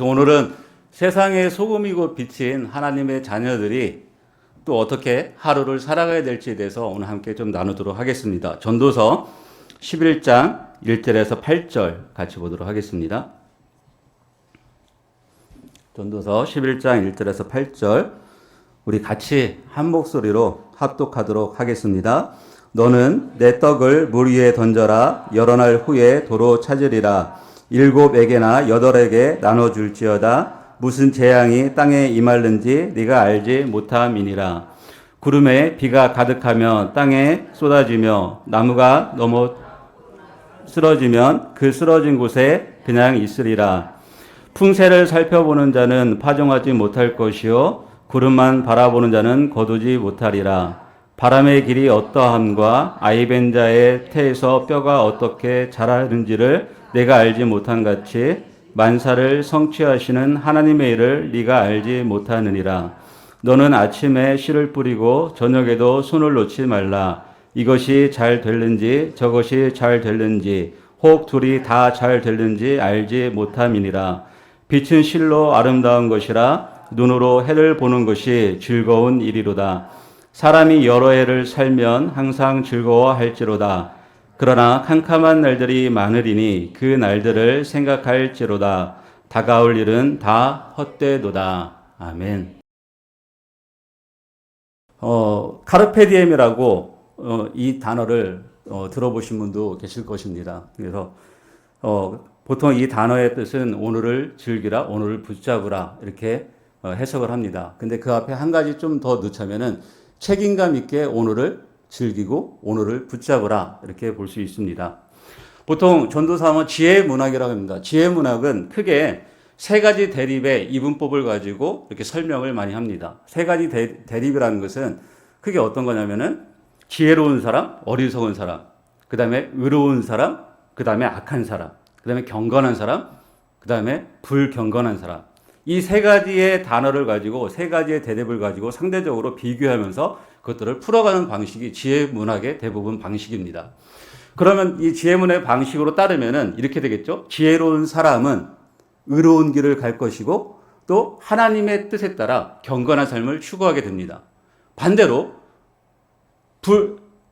오늘은 세상의 소금이고 빛인 하나님의 자녀들이 또 어떻게 하루를 살아가야 될지에 대해서 오늘 함께 좀 나누도록 하겠습니다. 전도서 11장 1절에서 8절 같이 보도록 하겠습니다. 전도서 11장 1절에서 8절 우리 같이 한 목소리로 합독하도록 하겠습니다. 너는 내 떡을 물 위에 던져라. 여러 날 후에 도로 찾으리라. 7에게나 8에게 나눠줄지어다. 무슨 재앙이 땅에 임할는지 네가 알지 못함이니라. 구름에 비가 가득하며 땅에 쏟아지며 나무가 넘어 쓰러지면 그 쓰러진 곳에 그냥 있으리라. 풍세를 살펴보는 자는 파종하지 못할 것이요 구름만 바라보는 자는 거두지 못하리라. 바람의 길이 어떠함과 아이벤 자의 태에서 뼈가 어떻게 자라는지를 내가 알지 못한 같이 만사를 성취하시는 하나님의 일을 네가 알지 못하느니라. 너는 아침에 씨를 뿌리고 저녁에도 손을 놓지 말라. 이것이 잘 될는지 저것이 잘 될는지 혹 둘이 다 잘 될는지 알지 못함이니라. 빛은 실로 아름다운 것이라. 눈으로 해를 보는 것이 즐거운 일이로다. 사람이 여러 해를 살면 항상 즐거워할지로다. 그러나 캄캄한 날들이 많으리니 그 날들을 생각할지로다. 다가올 일은 다 헛되도다. 아멘. 카르페디엠이라고 이 단어를 들어보신 분도 계실 것입니다. 그래서 보통 이 단어의 뜻은 오늘을 즐기라, 오늘을 붙잡으라 이렇게 해석을 합니다. 근데 그 앞에 한 가지 좀 더 넣자면은 책임감 있게 오늘을 즐기고 오늘을 붙잡으라 이렇게 볼 수 있습니다. 보통 전도사하면 지혜 문학이라고 합니다. 지혜 문학은 크게 세 가지 대립의 이분법을 가지고 이렇게 설명을 많이 합니다. 세 가지 대립이라는 것은 크게 어떤 거냐면은 지혜로운 사람, 어리석은 사람, 그 다음에 의로운 사람, 그 다음에 악한 사람, 그 다음에 경건한 사람, 그 다음에 불경건한 사람. 이 세 가지의 단어를 가지고 세 가지의 대립을 가지고 상대적으로 비교하면서 그것들을 풀어가는 방식이 지혜 문학의 대부분 방식입니다. 그러면 이 지혜 문학의 방식으로 따르면은 이렇게 되겠죠. 지혜로운 사람은 의로운 길을 갈 것이고 또 하나님의 뜻에 따라 경건한 삶을 추구하게 됩니다. 반대로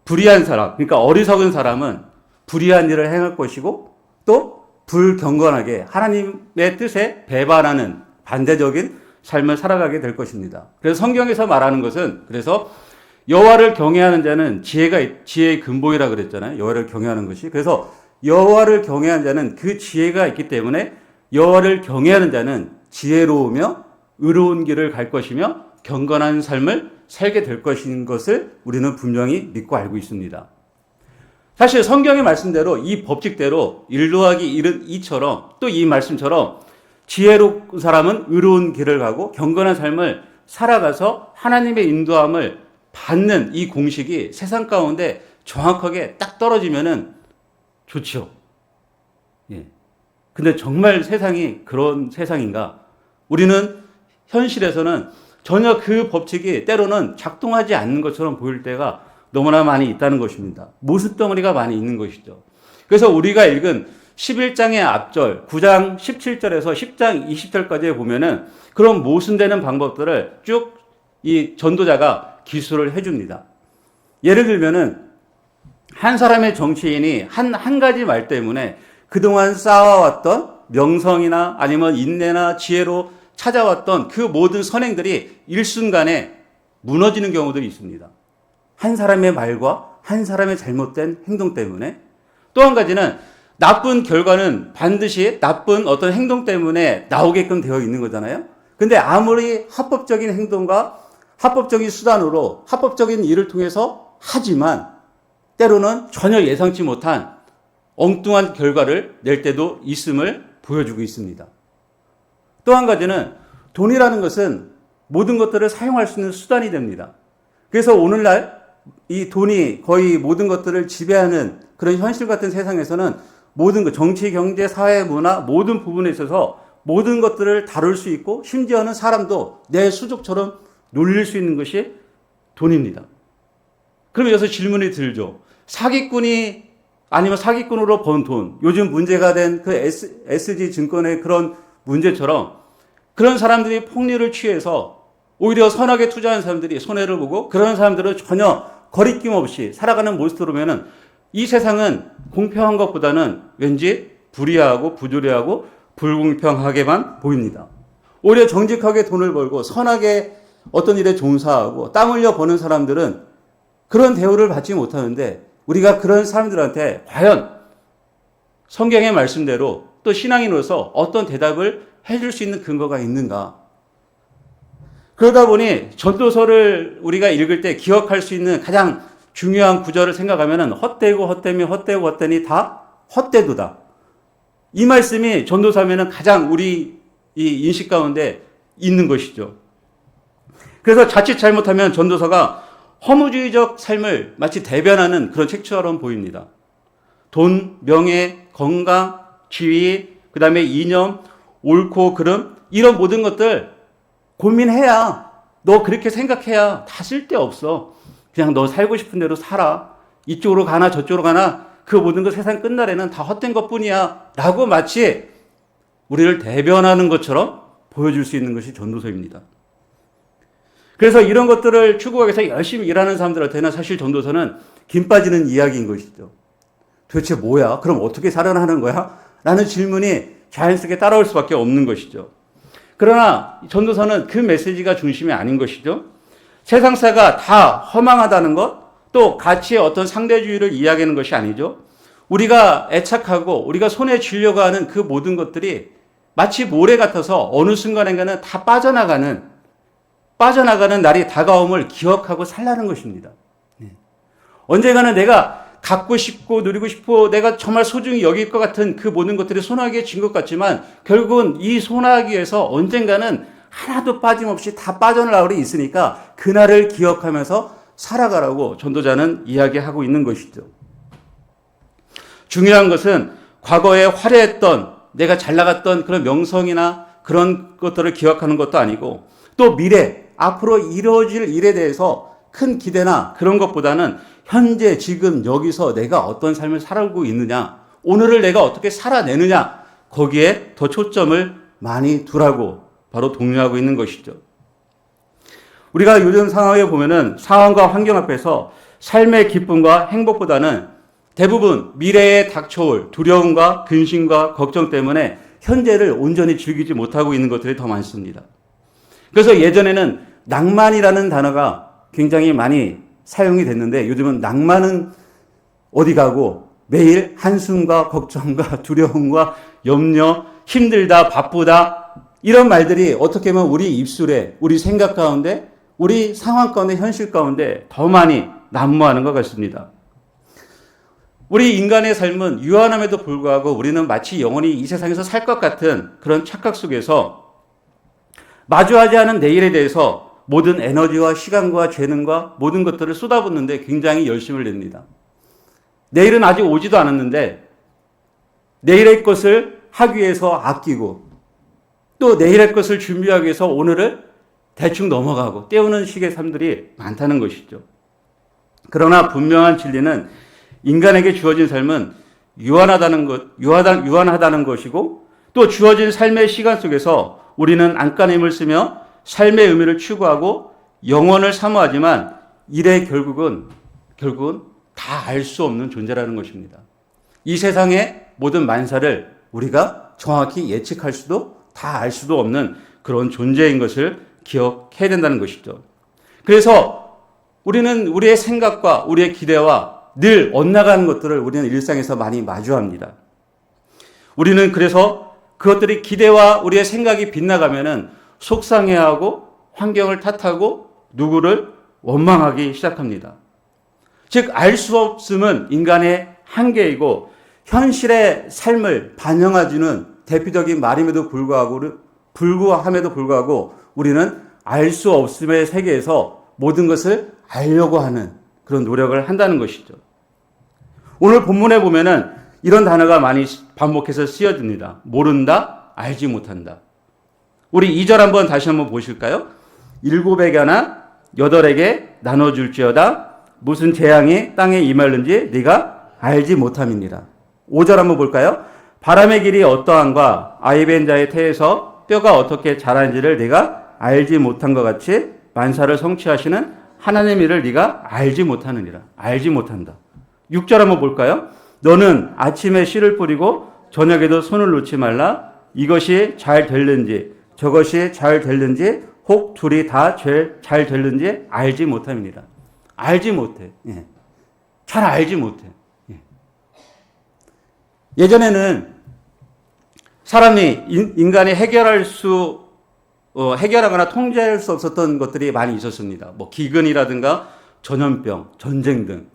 불의한 사람, 그러니까 어리석은 사람은 불의한 일을 행할 것이고 또 불경건하게 하나님의 뜻에 배반하는 반대적인 삶을 살아가게 될 것입니다. 그래서 성경에서 말하는 것은 그래서 여호와를 경외하는 자는 지혜의 근본이라 그랬잖아요. 여호와를 경외하는 것이. 그래서 여호와를 경외하는 자는 그 지혜가 있기 때문에 여호와를 경외하는 자는 지혜로우며 의로운 길을 갈 것이며 경건한 삶을 살게 될 것인 것을 우리는 분명히 믿고 알고 있습니다. 사실 성경의 말씀대로 이 법칙대로 1 더하기 1은 2처럼 또 이 말씀처럼 지혜로운 사람은 의로운 길을 가고 경건한 삶을 살아가서 하나님의 인도함을 받는 이 공식이 세상 가운데 정확하게 딱 떨어지면은 좋죠. 예. 근데 정말 세상이 그런 세상인가? 우리는 현실에서는 전혀 그 법칙이 때로는 작동하지 않는 것처럼 보일 때가 너무나 많이 있다는 것입니다. 모습덩어리가 많이 있는 것이죠. 그래서 우리가 읽은 11장의 앞절, 9장 17절에서 10장 20절까지 보면은 그런 모순되는 방법들을 쭉 이 전도자가 기술을 해줍니다. 예를 들면은 한 사람의 정치인이 한 가지 말 때문에 그동안 쌓아왔던 명성이나 아니면 인내나 지혜로 찾아왔던 그 모든 선행들이 일순간에 무너지는 경우들이 있습니다. 한 사람의 말과 한 사람의 잘못된 행동 때문에. 또 한 가지는 나쁜 결과는 반드시 나쁜 어떤 행동 때문에 나오게끔 되어 있는 거잖아요. 근데 아무리 합법적인 행동과 합법적인 수단으로 합법적인 일을 통해서 하지만 때로는 전혀 예상치 못한 엉뚱한 결과를 낼 때도 있음을 보여주고 있습니다. 또 한 가지는 돈이라는 것은 모든 것들을 사용할 수 있는 수단이 됩니다. 그래서 오늘날 이 돈이 거의 모든 것들을 지배하는 그런 현실 같은 세상에서는 모든 것, 정치, 경제, 사회, 문화 모든 부분에 있어서 모든 것들을 다룰 수 있고 심지어는 사람도 내 수족처럼 놀릴 수 있는 것이 돈입니다. 그럼 여기서 질문이 들죠. 사기꾼이 아니면 사기꾼으로 번 돈, 요즘 문제가 된 그 SG 증권의 그런 문제처럼 그런 사람들이 폭리를 취해서 오히려 선하게 투자한 사람들이 손해를 보고 그런 사람들은 전혀 거리낌 없이 살아가는 모습을 보면은 이 세상은 공평한 것보다는 왠지 불의하고 부조리하고 불공평하게만 보입니다. 오히려 정직하게 돈을 벌고 선하게 어떤 일에 종사하고 땀 흘려 버는 사람들은 그런 대우를 받지 못하는데 우리가 그런 사람들한테 과연 성경의 말씀대로 또 신앙인으로서 어떤 대답을 해줄 수 있는 근거가 있는가? 그러다 보니 전도서를 우리가 읽을 때 기억할 수 있는 가장 중요한 구절을 생각하면 헛되고 헛되며 헛되고 헛되니 다 헛되도다. 이 말씀이 전도서하면 가장 우리 이 인식 가운데 있는 것이죠. 그래서 자칫 잘못하면 전도서가 허무주의적 삶을 마치 대변하는 그런 책처럼 보입니다. 돈, 명예, 건강, 지위, 그 다음에 이념, 옳고 그름 이런 모든 것들 고민해야 너 그렇게 생각해야 다 쓸데없어. 그냥 너 살고 싶은 대로 살아. 이쪽으로 가나 저쪽으로 가나 그 모든 것 세상 끝날에는 다 헛된 것뿐이야 라고 마치 우리를 대변하는 것처럼 보여줄 수 있는 것이 전도서입니다. 그래서 이런 것들을 추구하기 위해서 열심히 일하는 사람들한테는 사실 전도서는 김 빠지는 이야기인 것이죠. 도대체 뭐야? 그럼 어떻게 살아나는 거야? 라는 질문이 자연스럽게 따라올 수밖에 없는 것이죠. 그러나 전도서는 그 메시지가 중심이 아닌 것이죠. 세상사가 다 허망하다는 것, 또 가치의 어떤 상대주의를 이야기하는 것이 아니죠. 우리가 애착하고 우리가 손에 쥐려고 하는 그 모든 것들이 마치 모래 같아서 어느 순간인가는 다 빠져나가는 날이 다가옴을 기억하고 살라는 것입니다. 언젠가는 내가 갖고 싶고 누리고 싶고 내가 정말 소중히 여길 것 같은 그 모든 것들이 소나기에 진 것 같지만 결국은 이 소나기에서 언젠가는 하나도 빠짐없이 다 빠져나가고 있으니까 그날을 기억하면서 살아가라고 전도자는 이야기하고 있는 것이죠. 중요한 것은 과거에 화려했던 내가 잘 나갔던 그런 명성이나 그런 것들을 기억하는 것도 아니고 또 미래 앞으로 이루어질 일에 대해서 큰 기대나 그런 것보다는 현재 지금 여기서 내가 어떤 삶을 살아가고 있느냐, 오늘을 내가 어떻게 살아내느냐, 거기에 더 초점을 많이 두라고 바로 독려하고 있는 것이죠. 우리가 요즘 상황에 보면은 상황과 환경 앞에서 삶의 기쁨과 행복보다는 대부분 미래에 닥쳐올 두려움과 근심과 걱정 때문에 현재를 온전히 즐기지 못하고 있는 것들이 더 많습니다. 그래서 예전에는 낭만이라는 단어가 굉장히 많이 사용이 됐는데 요즘은 낭만은 어디 가고 매일 한숨과 걱정과 두려움과 염려, 힘들다, 바쁘다 이런 말들이 어떻게 보면 우리 입술에, 우리 생각 가운데, 우리 상황 가운데, 현실 가운데 더 많이 난무하는 것 같습니다. 우리 인간의 삶은 유한함에도 불구하고 우리는 마치 영원히 이 세상에서 살 것 같은 그런 착각 속에서 마주하지 않은 내일에 대해서 모든 에너지와 시간과 재능과 모든 것들을 쏟아붓는데 굉장히 열심을 냅니다. 내일은 아직 오지도 않았는데 내일의 것을 하기 위해서 아끼고 또 내일의 것을 준비하기 위해서 오늘을 대충 넘어가고 때우는 식의 삶들이 많다는 것이죠. 그러나 분명한 진리는 인간에게 주어진 삶은 유한하다는 것이고 또 주어진 삶의 시간 속에서 우리는 안간힘을 쓰며 삶의 의미를 추구하고 영원을 사모하지만 일의 결국은 다 알 수 없는 존재라는 것입니다. 이 세상의 모든 만사를 우리가 정확히 예측할 수도 다 알 수도 없는 그런 존재인 것을 기억해야 된다는 것이죠. 그래서 우리는 우리의 생각과 우리의 기대와 늘 엇나가는 것들을 우리는 일상에서 많이 마주합니다. 우리는 그래서 그것들이 기대와 우리의 생각이 빗나가면은 속상해하고 환경을 탓하고 누구를 원망하기 시작합니다. 즉, 알 수 없음은 인간의 한계이고 현실의 삶을 반영해주는 대표적인 말임에도 불구하고 우리는 알 수 없음의 세계에서 모든 것을 알려고 하는 그런 노력을 한다는 것이죠. 오늘 본문에 보면은 이런 단어가 많이 반복해서 쓰여집니다. 모른다, 알지 못한다. 우리 2절 한번 다시 한번 보실까요? 7에게 하나 8에게 나눠줄지어다 무슨 재앙이 땅에 임하는지 네가 알지 못함이니라. 5절 한번 볼까요? 바람의 길이 어떠한가 아이벤 자의 태에서 뼈가 어떻게 자라는지를 네가 알지 못한 것 같이 만사를 성취하시는 하나님의 일을 네가 알지 못하느니라. 알지 못한다. 6절 한번 볼까요? 너는 아침에 씨를 뿌리고 저녁에도 손을 놓지 말라. 이것이 잘 될는지 저것이 잘 될는지 혹 둘이 다 잘 될는지 알지 못함이니라. 알지 못해. 예. 잘 알지 못해. 예. 예전에는 사람이 인간이 해결하거나 통제할 수 없었던 것들이 많이 있었습니다. 뭐 기근이라든가 전염병, 전쟁 등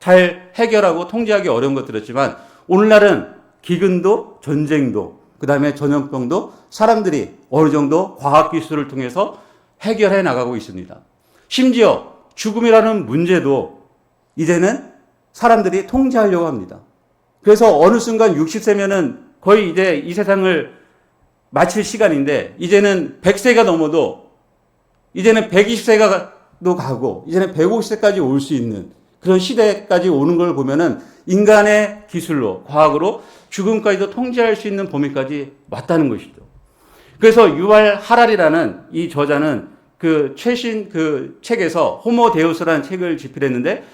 잘 해결하고 통제하기 어려운 것들이었지만 오늘날은 기근도 전쟁도 그다음에 전염병도 사람들이 어느 정도 과학기술을 통해서 해결해 나가고 있습니다. 심지어 죽음이라는 문제도 이제는 사람들이 통제하려고 합니다. 그래서 어느 순간 60세면은 거의 이제 이 세상을 마칠 시간인데 이제는 100세가 넘어도 이제는 120세가도 가고 이제는 150세까지 올 수 있는 그런 시대까지 오는 걸 보면은 인간의 기술로 과학으로 죽음까지도 통제할 수 있는 범위까지 왔다는 것이죠. 그래서 유발 하랄이라는 이 저자는 그 최신 그 책에서 호모 데우스라는 책을 집필했는데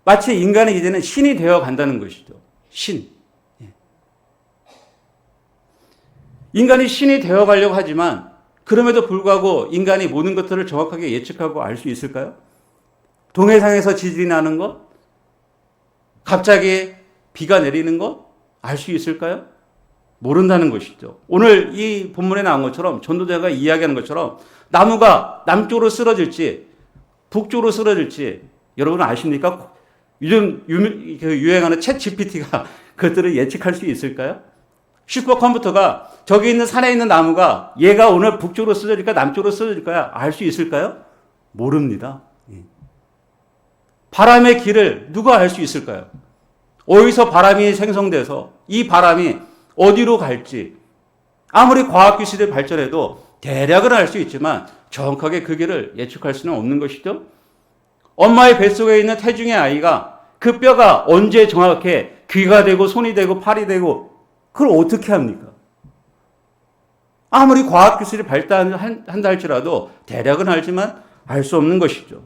마치 인간이 이제는 신이 되어 간다는 것이죠. 신. 인간이 신이 되어 가려고 하지만 그럼에도 불구하고 인간이 모든 것들을 정확하게 예측하고 알 수 있을까요? 동해상에서 지진이 나는 것? 갑자기 비가 내리는 것? 알 수 있을까요? 모른다는 것이죠. 오늘 이 본문에 나온 것처럼 전도자가 이야기하는 것처럼 나무가 남쪽으로 쓰러질지 북쪽으로 쓰러질지 여러분 아십니까? 요즘 유행하는 챗 GPT가 그것들을 예측할 수 있을까요? 슈퍼컴퓨터가 저기 있는 산에 있는 나무가 얘가 오늘 북쪽으로 쓰러질까 남쪽으로 쓰러질까요? 알 수 있을까요? 모릅니다. 바람의 길을 누가 알 수 있을까요? 어디서 바람이 생성돼서 이 바람이 어디로 갈지 아무리 과학기술이 발전해도 대략은 알 수 있지만 정확하게 그 길을 예측할 수는 없는 것이죠. 엄마의 뱃속에 있는 태중의 아이가 그 뼈가 언제 정확하게 귀가 되고 손이 되고 팔이 되고 그걸 어떻게 합니까? 아무리 과학기술이 발달한다 할지라도 대략은 알지만 알 수 없는 것이죠.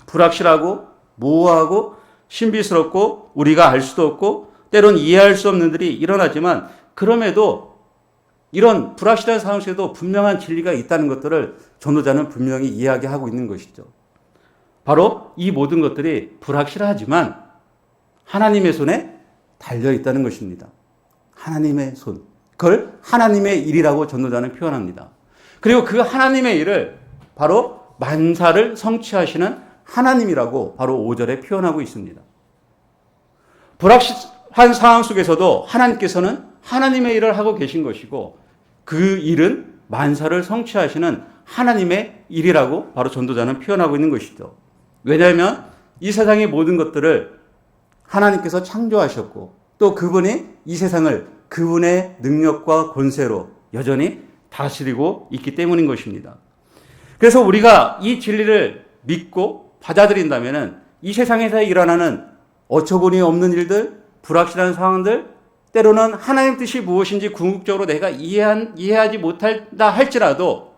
불확실하고 모호하고 신비스럽고 우리가 알 수도 없고 때론 이해할 수 없는 일이 일어나지만 그럼에도 이런 불확실한 상황 속에도 분명한 진리가 있다는 것들을 전도자는 분명히 이야기하고 있는 것이죠. 바로 이 모든 것들이 불확실하지만 하나님의 손에 달려 있다는 것입니다. 하나님의 손. 그걸 하나님의 일이라고 전도자는 표현합니다. 그리고 그 하나님의 일을 바로 만사를 성취하시는 하나님이라고 바로 5절에 표현하고 있습니다. 불확실한 상황 속에서도 하나님께서는 하나님의 일을 하고 계신 것이고 그 일은 만사를 성취하시는 하나님의 일이라고 바로 전도자는 표현하고 있는 것이죠. 왜냐하면 이 세상의 모든 것들을 하나님께서 창조하셨고 또 그분이 이 세상을 그분의 능력과 권세로 여전히 다스리고 있기 때문인 것입니다. 그래서 우리가 이 진리를 믿고 받아들인다면 이 세상에서 일어나는 어처구니 없는 일들, 불확실한 상황들, 때로는 하나님 뜻이 무엇인지 궁극적으로 내가 이해하지 못한다 할지라도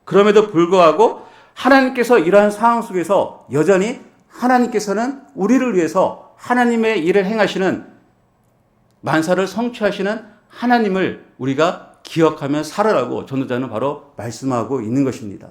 그럼에도 불구하고 하나님께서 이러한 상황 속에서 여전히 하나님께서는 우리를 위해서 하나님의 일을 행하시는 만사를 성취하시는 하나님을 우리가 기억하며 살아라고 전도자는 바로 말씀하고 있는 것입니다.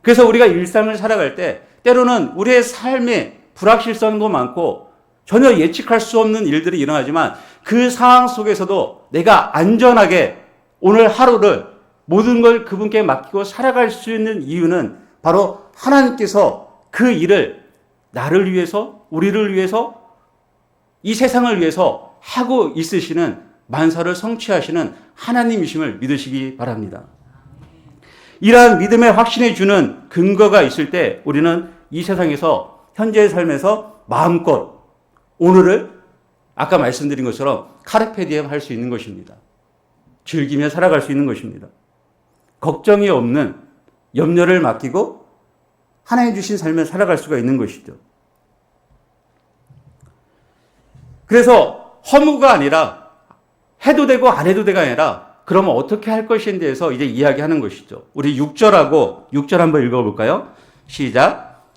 그래서 우리가 일상을 살아갈 때 때로는 우리의 삶에 불확실성도 많고 전혀 예측할 수 없는 일들이 일어나지만 그 상황 속에서도 내가 안전하게 오늘 하루를 모든 걸 그분께 맡기고 살아갈 수 있는 이유는 바로 하나님께서 그 일을 나를 위해서 우리를 위해서 이 세상을 위해서 하고 있으시는 만사를 성취하시는 하나님이심을 믿으시기 바랍니다. 이러한 믿음의 확신이 주는 근거가 있을 때 우리는 이 세상에서 현재의 삶에서 마음껏 오늘을 아까 말씀드린 것처럼 카르페 디엠 할 수 있는 것입니다. 즐기며 살아갈 수 있는 것입니다. 걱정이 없는 염려를 맡기고 하나님 주신 삶을 살아갈 수가 있는 것이죠. 그래서 허무가 아니라 해도 되고 안 해도 되가 아니라 그러면 어떻게 할 것인에 대해서 이제 이야기하는 것이죠. 우리 6절 한번 읽어볼까요? 시작.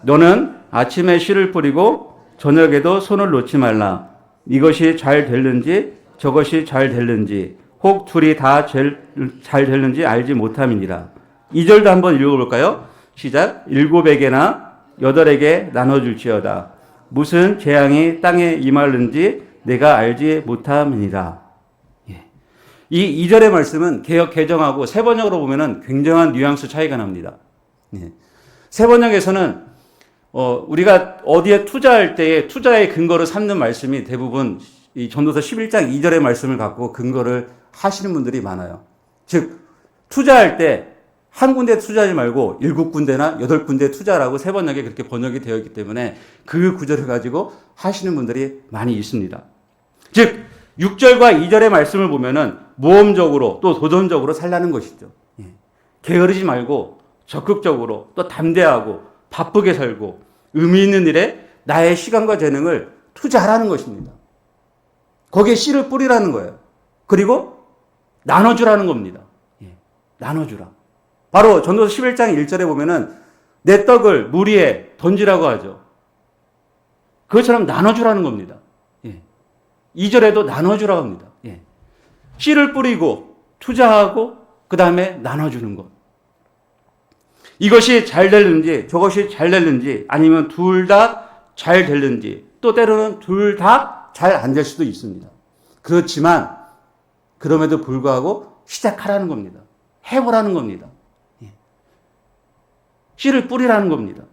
너는 아침에 씨를 뿌리고 저녁에도 손을 놓지 말라. 이것이 잘 됐는지 저것이 잘 됐는지 혹 둘이 다 잘 됐는지 알지 못함이니라. 2절도 한번 읽어볼까요? 시작. 7에게나 8에게 나눠줄지어다. 무슨 재앙이 땅에 임하는지 내가 알지 못함이니라. 이 2절의 말씀은 개역 개정하고 세번역으로 보면은 굉장한 뉘앙스 차이가 납니다. 세번역에서는 우리가 어디에 투자할 때에 투자의 근거를 삼는 말씀이 대부분 이 전도서 11장 2절의 말씀을 갖고 근거를 하시는 분들이 많아요. 즉 투자할 때 한 군데 투자하지 말고 7군데나 8군데 투자라고 세번역에 그렇게 번역이 되어 있기 때문에 그 구절을 가지고 하시는 분들이 많이 있습니다. 즉 6절과 2절의 말씀을 보면은 모험적으로 또 도전적으로 살라는 것이죠. 게으르지 말고 적극적으로 또 담대하고 바쁘게 살고 의미 있는 일에 나의 시간과 재능을 투자하라는 것입니다. 거기에 씨를 뿌리라는 거예요. 그리고 나눠주라는 겁니다. 나눠주라. 바로 전도서 11장 1절에 보면은 내 떡을 물 위에 던지라고 하죠. 그것처럼 나눠주라는 겁니다. 2절에도 나눠주라고 합니다. 씨를 뿌리고 투자하고 그 다음에 나눠주는 것. 이것이 잘 되는지 저것이 잘 되는지 아니면 둘 다 잘 되는지 또 때로는 둘 다 잘 안 될 수도 있습니다. 그렇지만 그럼에도 불구하고 시작하라는 겁니다. 해보라는 겁니다. 씨를 뿌리라는 겁니다.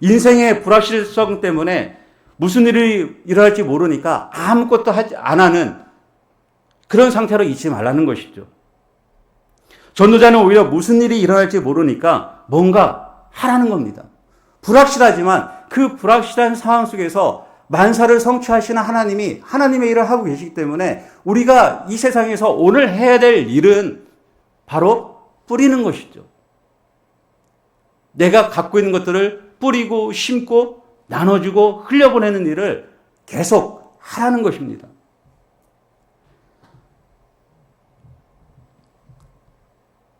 인생의 불확실성 때문에 무슨 일이 일어날지 모르니까 아무것도 하지 안 하는 그런 상태로 있지 말라는 것이죠. 전도자는 오히려 무슨 일이 일어날지 모르니까 뭔가 하라는 겁니다. 불확실하지만 그 불확실한 상황 속에서 만사를 성취하시는 하나님이 하나님의 일을 하고 계시기 때문에 우리가 이 세상에서 오늘 해야 될 일은 바로 뿌리는 것이죠. 내가 갖고 있는 것들을 뿌리고 심고 나눠주고 흘려보내는 일을 계속 하라는 것입니다.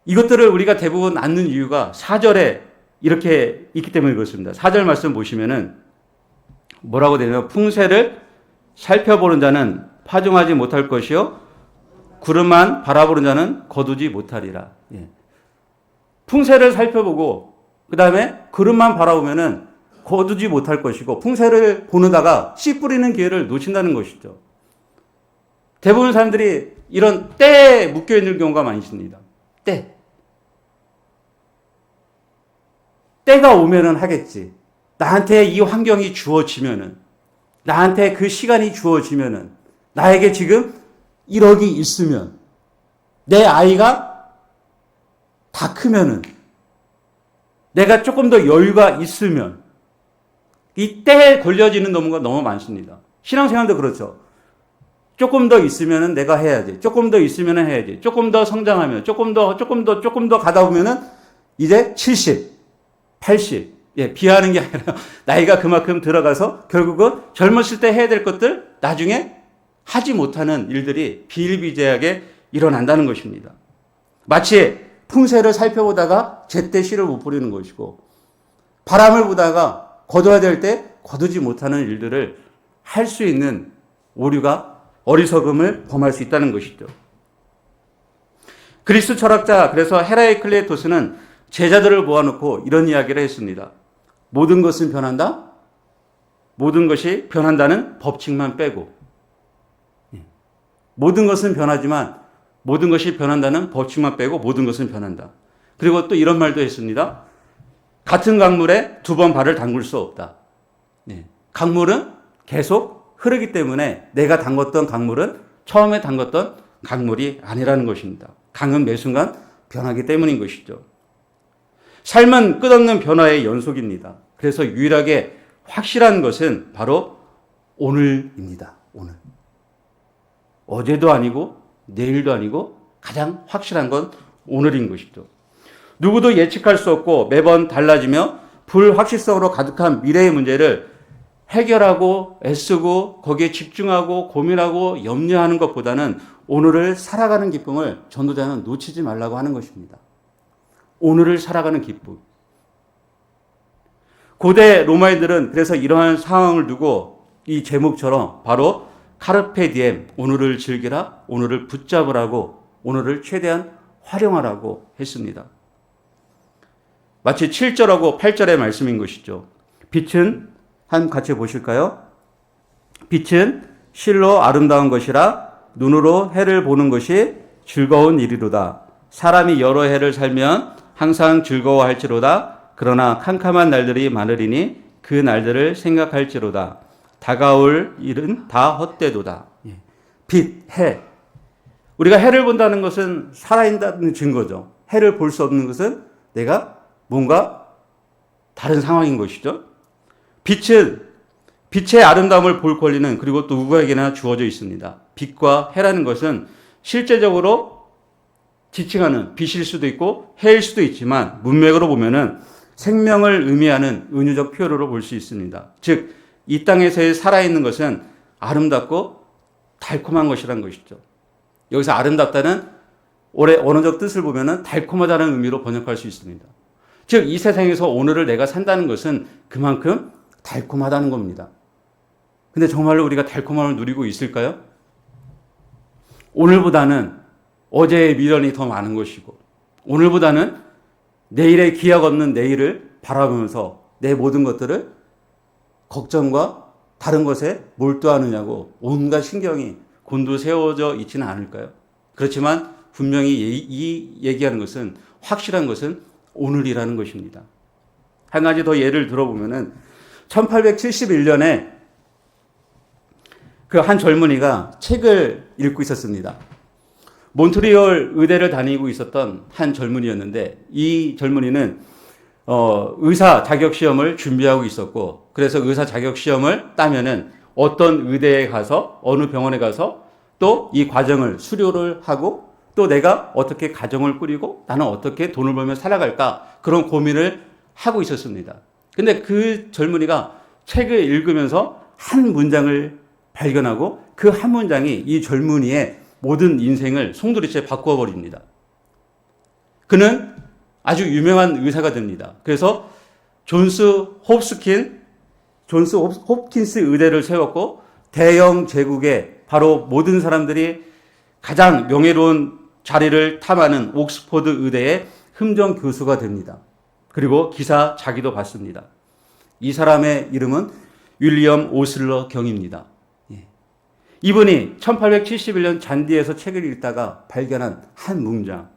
이것들을 우리가 대부분 않는 이유가 4절에 이렇게 있기 때문에 그렇습니다. 4절 말씀 보시면은 뭐라고 되냐면 풍세를 살펴보는 자는 파종하지 못할 것이요 구름만 바라보는 자는 거두지 못하리라. 풍세를 살펴보고 그 다음에 구름만 바라보면은 거두지 못할 것이고 풍세를 보느다가 씨 뿌리는 기회를 놓친다는 것이죠. 대부분 사람들이 이런 때에 묶여 있는 경우가 많이 있습니다. 때가 오면은 하겠지. 나한테 이 환경이 주어지면은, 나한테 그 시간이 주어지면은, 나에게 지금 1억이 있으면, 내 아이가 다 크면은, 내가 조금 더 여유가 있으면, 이 때에 걸려지는 경우가 너무 많습니다. 신앙생활도 그렇죠. 조금 더 있으면은 내가 해야지. 조금 더 있으면은 해야지. 조금 더 성장하면, 조금 더 가다 보면은, 이제 70, 80, 비하하는 게 아니라 나이가 그만큼 들어가서 결국은 젊었을 때 해야 될 것들 나중에 하지 못하는 일들이 비일비재하게 일어난다는 것입니다. 마치 풍세를 살펴보다가 제때 씨를 못 뿌리는 것이고 바람을 보다가 거둬야 될 때 거두지 못하는 일들을 할 수 있는 오류가 어리석음을 범할 수 있다는 것이죠. 그리스 철학자 그래서 헤라이클레토스는 제자들을 모아놓고 이런 이야기를 했습니다. 모든 것은 변한다? 모든 것이 변한다는 법칙만 빼고. 모든 것은 변하지만 모든 것이 변한다는 법칙만 빼고 모든 것은 변한다. 그리고 또 이런 말도 했습니다. 같은 강물에 2번 발을 담글 수 없다. 강물은 계속 흐르기 때문에 내가 담궜던 강물은 처음에 담궜던 강물이 아니라는 것입니다. 강은 매 순간 변하기 때문인 것이죠. 삶은 끝없는 변화의 연속입니다. 그래서 유일하게 확실한 것은 바로 오늘입니다. 오늘. 어제도 아니고 내일도 아니고 가장 확실한 건 오늘인 것이죠. 누구도 예측할 수 없고 매번 달라지며 불확실성으로 가득한 미래의 문제를 해결하고 애쓰고 거기에 집중하고 고민하고 염려하는 것보다는 오늘을 살아가는 기쁨을 전도자는 놓치지 말라고 하는 것입니다. 오늘을 살아가는 기쁨. 고대 로마인들은 그래서 이러한 상황을 두고 이 제목처럼 바로 카르페 디엠, 오늘을 즐기라, 오늘을 붙잡으라고, 오늘을 최대한 활용하라고 했습니다. 마치 7절하고 8절의 말씀인 것이죠. 빛은 같이 보실까요? 빛은 실로 아름다운 것이라 눈으로 해를 보는 것이 즐거운 일이로다. 사람이 여러 해를 살면 항상 즐거워할지로다. 그러나 캄캄한 날들이 많으리니 그 날들을 생각할지로다. 다가올 일은 다 헛되도다. 빛, 해. 우리가 해를 본다는 것은 살아있다는 증거죠. 해를 볼 수 없는 것은 내가 뭔가 다른 상황인 것이죠. 빛의 아름다움을 볼 권리는 그리고 또 누구에게나 주어져 있습니다. 빛과 해라는 것은 실제적으로 지칭하는 빛일 수도 있고 해일 수도 있지만 문맥으로 보면은 생명을 의미하는 은유적 표현으로 볼 수 있습니다. 즉, 이 땅에서의 살아있는 것은 아름답고 달콤한 것이라는 것이죠. 여기서 아름답다는 언어적 뜻을 보면은 달콤하다는 의미로 번역할 수 있습니다. 즉, 이 세상에서 오늘을 내가 산다는 것은 그만큼 달콤하다는 겁니다. 근데 정말로 우리가 달콤함을 누리고 있을까요? 오늘보다는 어제의 미련이 더 많은 것이고, 오늘보다는 내일의 기약 없는 내일을 바라보면서 내 모든 것들을 걱정과 다른 것에 몰두하느냐고 온갖 신경이 곤두세워져 있지는 않을까요? 그렇지만 분명히 이 얘기하는 것은, 확실한 것은 오늘이라는 것입니다. 한 가지 더 예를 들어보면은 1871년에 그 한 젊은이가 책을 읽고 있었습니다. 몬트리올 의대를 다니고 있었던 한 젊은이였는데, 이 젊은이는 의사 자격 시험을 준비하고 있었고, 그래서 의사 자격 시험을 따면은 어떤 의대에 가서, 어느 병원에 가서 또 이 과정을 수료를 하고, 또 내가 어떻게 가정을 꾸리고 나는 어떻게 돈을 벌며 살아갈까, 그런 고민을 하고 있었습니다. 근데 그 젊은이가 책을 읽으면서 한 문장을 발견하고, 그 한 문장이 이 젊은이의 모든 인생을 송두리째 바꾸어 버립니다. 그는 아주 유명한 의사가 됩니다. 그래서 존스 홉킨스 의대를 세웠고, 대영 제국의 바로 모든 사람들이 가장 명예로운 자리를 탐하는 옥스퍼드 의대의 흠정 교수가 됩니다. 그리고 기사 자기도 받습니다. 이 사람의 이름은 윌리엄 오슬러 경입니다. 이분이 1871년 잔디에서 책을 읽다가 발견한 한 문장,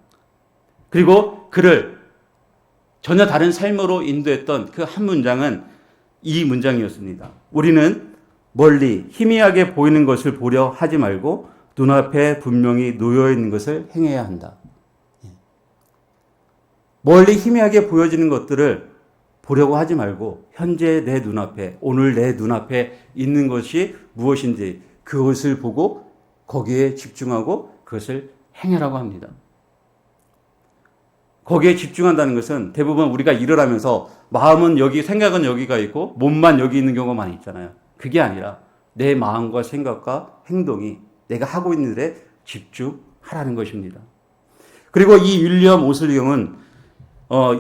그리고 그를 전혀 다른 삶으로 인도했던 그 한 문장은 이 문장이었습니다. 우리는 멀리 희미하게 보이는 것을 보려 하지 말고 눈앞에 분명히 놓여있는 것을 행해야 한다. 멀리 희미하게 보여지는 것들을 보려고 하지 말고 현재 내 눈앞에, 오늘 내 눈앞에 있는 것이 무엇인지 그것을 보고 거기에 집중하고 그것을 행하라고 합니다. 거기에 집중한다는 것은 대부분 우리가 일을 하면서 마음은 여기, 생각은 여기가 있고 몸만 여기 있는 경우가 많이 있잖아요. 그게 아니라 내 마음과 생각과 행동이 내가 하고 있는 일에 집중하라는 것입니다. 그리고 이 윌리엄 오슬경은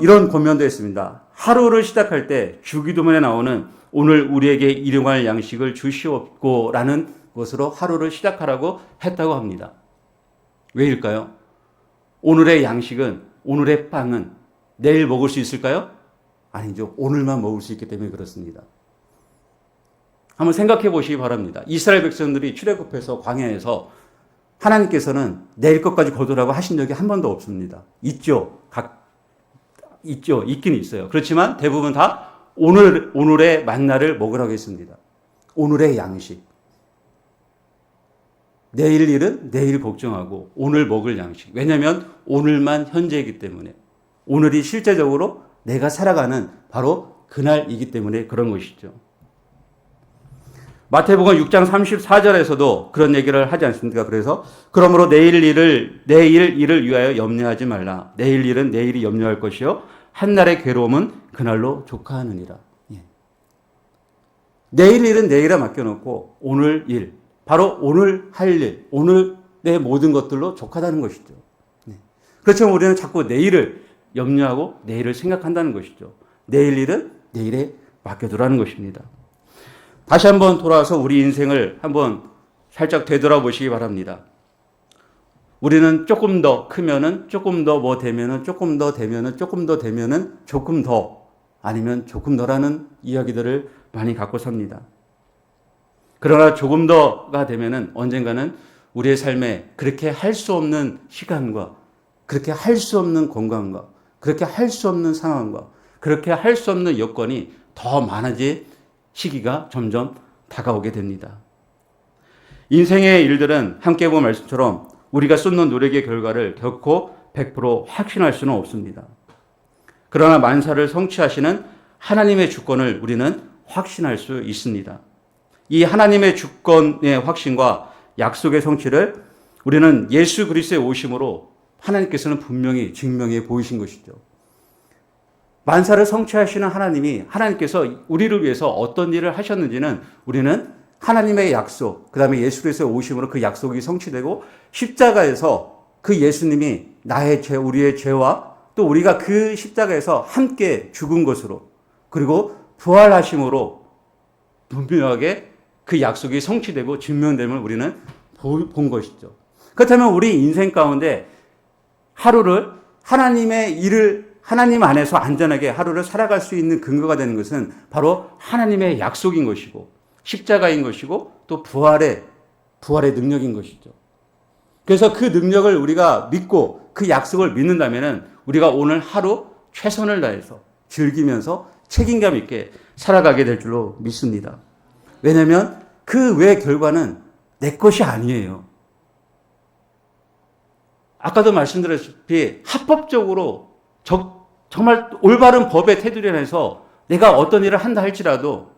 이런 권면도 했습니다. 하루를 시작할 때 주기도문에 나오는 오늘 우리에게 일용할 양식을 주시옵고라는 것으로 하루를 시작하라고 했다고 합니다. 왜일까요? 오늘의 양식은, 오늘의 빵은 내일 먹을 수 있을까요? 아니죠. 오늘만 먹을 수 있기 때문에 그렇습니다. 한번 생각해 보시기 바랍니다. 이스라엘 백성들이 출애굽해서 광야에서 하나님께서는 내일 것까지 거두라고 하신 적이 한 번도 없습니다. 있죠. 있긴 있어요. 그렇지만 대부분 다 오늘의 만나를 먹으라고 했습니다. 오늘의 양식. 내일 일은 내일 걱정하고 오늘 먹을 양식. 왜냐하면 오늘만 현재이기 때문에, 오늘이 실제적으로 내가 살아가는 바로 그날이기 때문에 그런 것이죠. 마태복음 6장 34절에서도 그런 얘기를 하지 않습니까? 그래서 그러므로 내일 일을 위하여 염려하지 말라. 내일 일은 내일이 염려할 것이요 한날의 괴로움은 그날로 조카하느니라. 내일 일은 내일에 맡겨놓고 오늘 일, 바로 오늘 할 일, 오늘의 모든 것들로 족하다는 것이죠. 그렇지만 우리는 자꾸 내일을 염려하고 내일을 생각한다는 것이죠. 내일 일은 내일에 맡겨두라는 것입니다. 다시 한번 돌아와서 우리 인생을 한번 살짝 되돌아보시기 바랍니다. 우리는 조금 더 크면은 조금 더 뭐 되면은 조금 더 되면은 조금 더 되면은 조금 더 아니면 조금 더라는 이야기들을 많이 갖고 삽니다. 그러나 조금 더가 되면은 언젠가는 우리의 삶에 그렇게 할 수 없는 시간과 그렇게 할 수 없는 건강과 그렇게 할 수 없는 상황과 그렇게 할 수 없는 여건이 더 많아질 시기가 점점 다가오게 됩니다. 인생의 일들은 함께 본 말씀처럼 우리가 쏟는 노력의 결과를 결코 100% 확신할 수는 없습니다. 그러나 만사를 성취하시는 하나님의 주권을 우리는 확신할 수 있습니다. 이 하나님의 주권의 확신과 약속의 성취를 우리는 예수 그리스도의 오심으로 하나님께서는 분명히 증명해 보이신 것이죠. 만사를 성취하시는 하나님께서 우리를 위해서 어떤 일을 하셨는지는 우리는 하나님의 약속, 그 다음에 예수 그리스도의 오심으로 그 약속이 성취되고 십자가에서 그 예수님이 나의 죄, 우리의 죄와 또 우리가 그 십자가에서 함께 죽은 것으로 그리고 부활하심으로 분명하게 그 약속이 성취되고 증명됨을 우리는 본 것이죠. 그렇다면 우리 인생 가운데 하루를 하나님의 일을 하나님 안에서 안전하게 하루를 살아갈 수 있는 근거가 되는 것은 바로 하나님의 약속인 것이고 십자가인 것이고 또 부활의 능력인 것이죠. 그래서 그 능력을 우리가 믿고 그 약속을 믿는다면 우리가 오늘 하루 최선을 다해서 즐기면서 책임감 있게 살아가게 될 줄로 믿습니다. 왜냐하면 그 외의 결과는 내 것이 아니에요. 아까도 말씀드렸다시피 합법적으로 정말 올바른 법의 테두리 안에서 내가 어떤 일을 한다 할지라도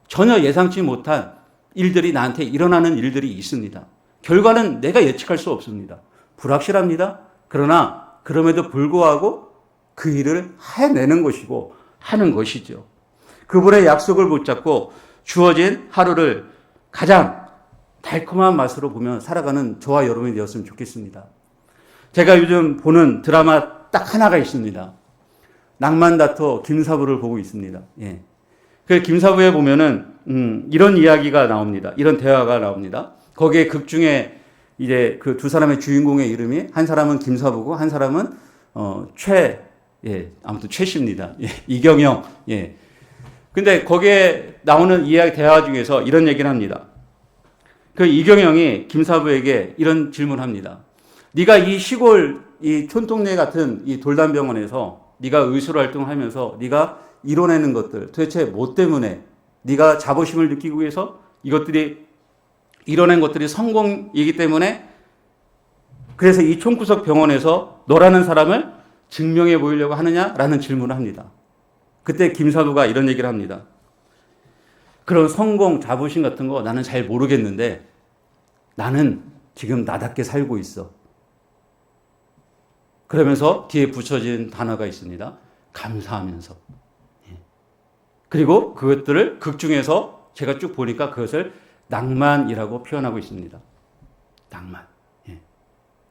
전혀 예상치 못한 일들이 나한테 일어나는 일들이 있습니다. 결과는 내가 예측할 수 없습니다. 불확실합니다. 그러나 그럼에도 불구하고 그 일을 해내는 것이고 하는 것이죠. 그분의 약속을 붙잡고 주어진 하루를 가장 달콤한 맛으로 보며 살아가는 저와 여러분이 되었으면 좋겠습니다. 제가 요즘 보는 드라마 딱 하나가 있습니다. 낭만다투 김사부를 보고 있습니다. 예. 그 김사부에 보면은 이런 이야기가 나옵니다. 이런 대화가 나옵니다. 거기에 극 중에 이제 그 두 사람의 주인공의 이름이 한 사람은 김사부고 한 사람은 아무튼 최씨입니다. 예, 이경영. 예. 근데 거기에 나오는 이야기 대화 중에서 이런 얘기를 합니다. 그 이경영이 김사부에게 이런 질문을 합니다. 네가 이 시골 이 촌동네 같은 이 돌담병원에서 네가 의술 활동을 하면서 네가 이뤄내는 것들 도대체 뭐 때문에 네가 자부심을 느끼기 위해서 이것들이 이뤄낸 것들이 성공이기 때문에 그래서 이 총구석 병원에서 너라는 사람을 증명해 보이려고 하느냐라는 질문을 합니다. 그때 김사부가 이런 얘기를 합니다. 그런 성공, 자부심 같은 거 나는 잘 모르겠는데 나는 지금 나답게 살고 있어. 그러면서 뒤에 붙여진 단어가 있습니다. 감사하면서. 그리고 그것들을 극 중에서 제가 쭉 보니까 그것을 낭만이라고 표현하고 있습니다. 낭만.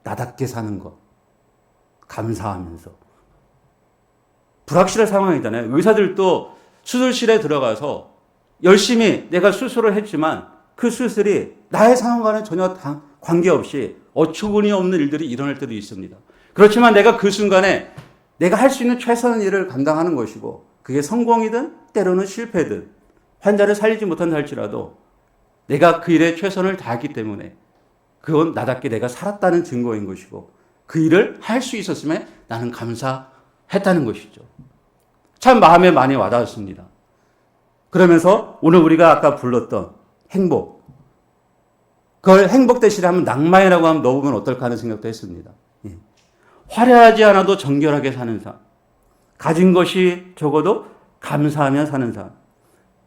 나답게 사는 것. 감사하면서. 불확실한 상황이잖아요. 의사들도 수술실에 들어가서 열심히 내가 수술을 했지만 그 수술이 나의 상황과는 전혀 관계없이 어처구니 없는 일들이 일어날 때도 있습니다. 그렇지만 내가 그 순간에 내가 할 수 있는 최선의 일을 감당하는 것이고 그게 성공이든 때로는 실패든 환자를 살리지 못한다 할지라도 내가 그 일에 최선을 다했기 때문에 그건 나답게 내가 살았다는 증거인 것이고 그 일을 할 수 있었음에 나는 감사했다는 것이죠. 참 마음에 많이 와닿았습니다. 그러면서 오늘 우리가 아까 불렀던 행복, 그걸 행복 대신에 하면 낭만이라고 하면 넣어보면 어떨까 하는 생각도 했습니다. 화려하지 않아도 정결하게 사는 삶, 가진 것이 적어도 감사하며 사는 삶,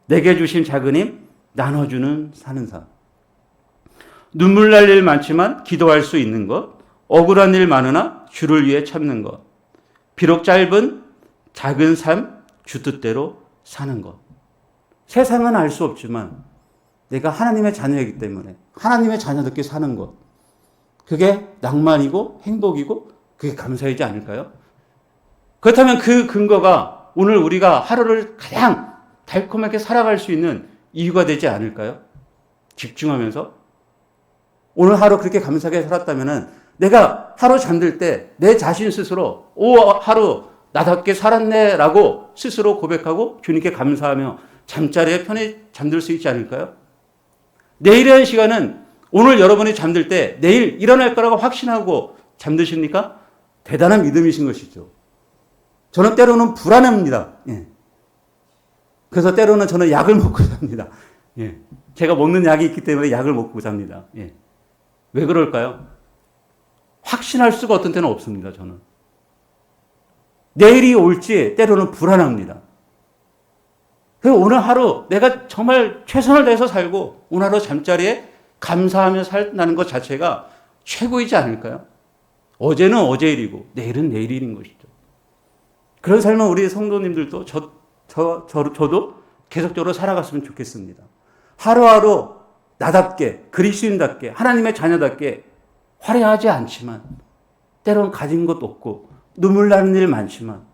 내게 주신 작은 힘 나눠주는 사는 삶, 눈물 날 일 많지만 기도할 수 있는 것, 억울한 일 많으나 주를 위해 참는 것, 비록 짧은 작은 삶 주 뜻대로 사는 것. 세상은 알 수 없지만 내가 하나님의 자녀이기 때문에 하나님의 자녀답게 사는 것, 그게 낭만이고 행복이고 그게 감사이지 않을까요? 그렇다면 그 근거가 오늘 우리가 하루를 가장 달콤하게 살아갈 수 있는 이유가 되지 않을까요? 집중하면서 오늘 하루 그렇게 감사하게 살았다면 내가 하루 잠들 때 내 자신 스스로 하루 나답게 살았네 라고 스스로 고백하고 주님께 감사하며 잠자리에 편히 잠들 수 있지 않을까요? 내일이라는 시간은 오늘 여러분이 잠들 때 내일 일어날 거라고 확신하고 잠드십니까? 대단한 믿음이신 것이죠. 저는 때로는 불안합니다. 예. 그래서 때로는 저는 약을 먹고 잡니다. 예. 제가 먹는 약이 있기 때문에 약을 먹고 잡니다. 예. 왜 그럴까요? 확신할 수가 어떤 때는 없습니다. 저는. 내일이 올지 때로는 불안합니다. 그래서 오늘 하루 내가 정말 최선을 다해서 살고 오늘 하루 잠자리에 감사하며 산다는 것 자체가 최고이지 않을까요? 어제는 어제 일이고 내일은 내일 일인 것이죠. 그런 삶은 우리 성도님들도 저도 계속적으로 살아갔으면 좋겠습니다. 하루하루 나답게 그리스도인답게 하나님의 자녀답게 화려하지 않지만 때로는 가진 것 없고 눈물 나는 일 많지만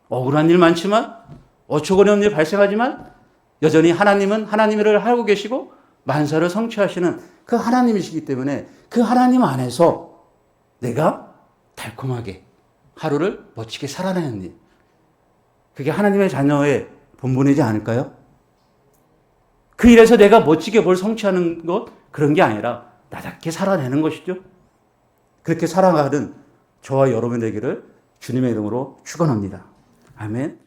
억울한 일 많지만 어처구니없는 일 발생하지만 여전히 하나님은 하나님의 일을 하고 계시고 만사를 성취하시는 그 하나님이시기 때문에 그 하나님 안에서 내가 달콤하게 하루를 멋지게 살아내는 일, 그게 하나님의 자녀의 본분이지 않을까요? 그 일에서 내가 멋지게 뭘 성취하는 것, 그런 게 아니라 나답게 살아내는 것이죠. 그렇게 살아가는 저와 여러분 되기를 주님의 이름으로 축원합니다. 아멘.